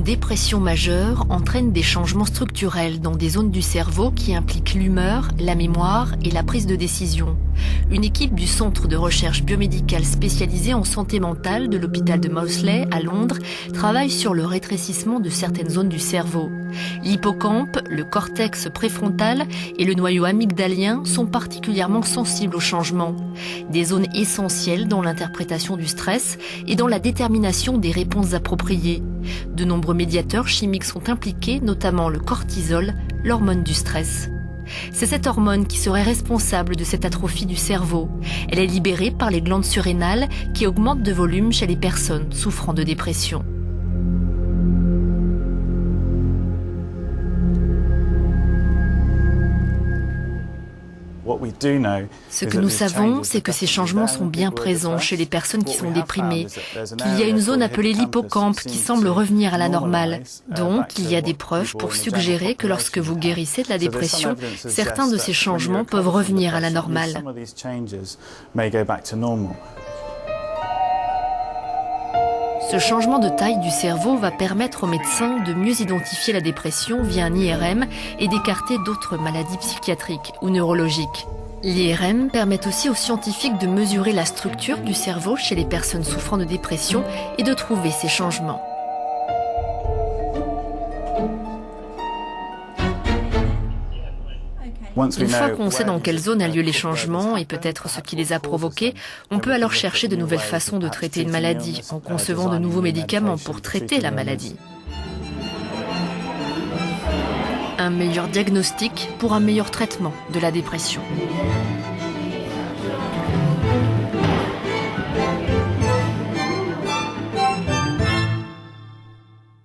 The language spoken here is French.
dépression majeure entraîne des changements structurels dans des zones du cerveau qui impliquent l'humeur, la mémoire et la prise de décision. Une équipe du Centre de recherche biomédicale spécialisée en santé mentale de l'hôpital de Maudsley à Londres travaille sur le rétrécissement de certaines zones du cerveau. L'hippocampe, le cortex préfrontal et le noyau amygdalien sont particulièrement sensibles aux changements. Des zones essentielles dans l'interprétation du stress et dans la détermination des réponses appropriées. De nombreux médiateurs chimiques sont impliqués, notamment le cortisol, l'hormone du stress. C'est cette hormone qui serait responsable de cette atrophie du cerveau. Elle est libérée par les glandes surrénales qui augmentent de volume chez les personnes souffrant de dépression. Ce que nous savons, c'est que ces changements sont bien présents chez les personnes qui sont déprimées, qu'il y a une zone appelée l'hippocampe qui semble revenir à la normale. Donc, il y a des preuves pour suggérer que lorsque vous guérissez de la dépression, certains de ces changements peuvent revenir à la normale. Ce changement de taille du cerveau va permettre aux médecins de mieux identifier la dépression via un IRM et d'écarter d'autres maladies psychiatriques ou neurologiques. L'IRM permet aussi aux scientifiques de mesurer la structure du cerveau chez les personnes souffrant de dépression et de trouver ces changements. Une fois qu'on sait dans quelle zone a lieu les changements et peut-être ce qui les a provoqués, on peut alors chercher de nouvelles façons de traiter une maladie, en concevant de nouveaux médicaments pour traiter la maladie. Un meilleur diagnostic pour un meilleur traitement de la dépression.